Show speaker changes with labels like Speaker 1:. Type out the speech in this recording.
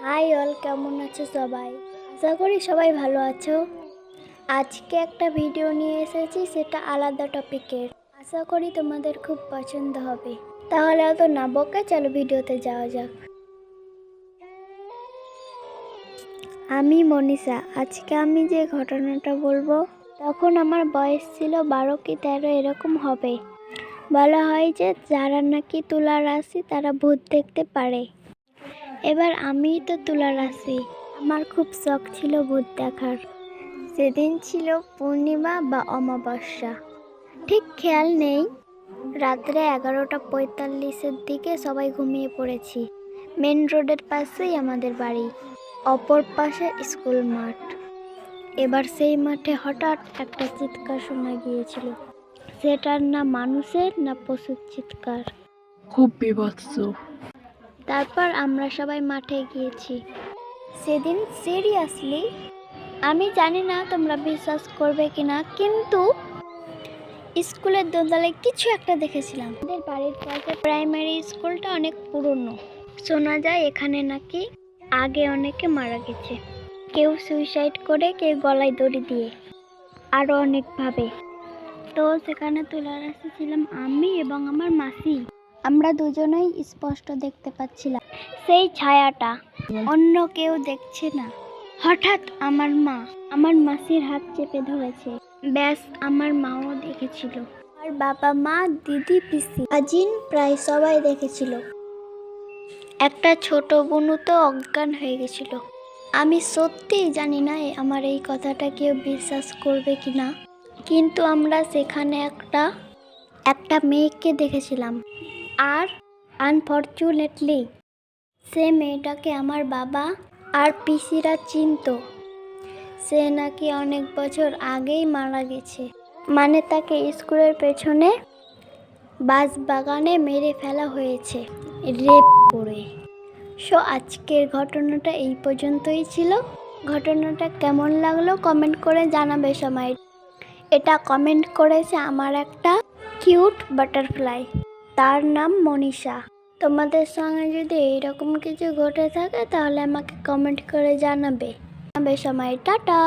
Speaker 1: High all, কেমন আছো সবাই? আশা করি সবাই ভালো আছো। আজকে একটা ভিডিও নিয়ে এসেছি, সেটা আলাদা টপিকের। আশা করি তোমাদের খুব পছন্দ হবে। তাহলে অত না বকে চলো ভিডিওতে যাওয়া যাক। আমি মনীষা। আজকে আমি যে ঘটনাটা বলবো, তখন আমার বয়স ছিল 12 কি 13 এরকম হবে। বলা হয় যে যারা নাকি তুলা রাশি তারা ভূত দেখতে পারে। এবার আমিই তো তুলা রাশি। আমার খুব শখ ছিল ভূত দেখার। সেদিন ছিল পূর্ণিমা বা অমাবস্যা, ঠিক খেয়াল নেই। রাত্রে 11:45-এর দিকে সবাই ঘুমিয়ে পড়েছি। মেন রোডের পাশেই আমাদের বাড়ি, অপর পাশে স্কুল মাঠ। এবার সেই মাঠে হঠাৎ একটা চিৎকার শোনা গিয়েছিল। সেটার না মানুষের না পশুর চিৎকার,
Speaker 2: খুব বীভৎস।
Speaker 1: তারপর আমরা সবাই মাঠে গিয়েছি। সেদিন সিরিয়াসলি, আমি জানি না তোমরা বিশ্বাস করবে কিনা, কিন্তু স্কুলের দোতলায় কিছু একটা দেখেছিলাম। আমাদের বাড়ির পাশে প্রাইমারি স্কুলটা অনেক পুরনো। শোনা যায় এখানে নাকি আগে অনেকে মারা গেছে, কেউ সুইসাইড করে, কেউ গলায় দড়ি দিয়ে, আরও অনেকভাবে। তো সেখানে তুলা রাশি ছিলাম আমি এবং আমার মাসি। আমরা দুজনেই স্পষ্ট দেখতে পাচ্ছিলাম সেই ছায়াটা, অন্য কেউ দেখছে না। হঠাৎ আমার মা আমার মাসির হাত চেপে ধরেছে। ব্যাস, আমার মাও দেখেছিল, আর বাবা মা দিদি পিসি আজিন প্রায় সবাই দেখেছিল। একটা ছোট বোনও তো অজ্ঞান হয়ে গেছিল। আমি সত্যিই জানি না আমার এই কথাটা কেউ বিশ্বাস করবে কিনা, কিন্তু আমরা সেখানে একটা মেয়েকে দেখেছিলাম। আর আনফর্চুনেটলি সে মেয়েটাকে আমার বাবা আর পিসিরা চিনত। সে নাকি অনেক বছর আগেই মারা গেছে, মানে তাকে স্কুলের পেছনে বাঁশবাগানে মেরে ফেলা হয়েছে রেপ করে। সো আজকের ঘটনাটা এই পর্যন্তই ছিল। ঘটনাটা কেমন লাগলো কমেন্ট করে জানাবে সবাই। এটা কমেন্ট করেছে আমার একটা কিউট বাটারফ্লাই, তার নাম মনীষা। তোমাদের সঙ্গে যদি এইরকম কিছু ঘটে থাকে তাহলে আমাকে কমেন্ট করে জানাবে। সময় টাটা।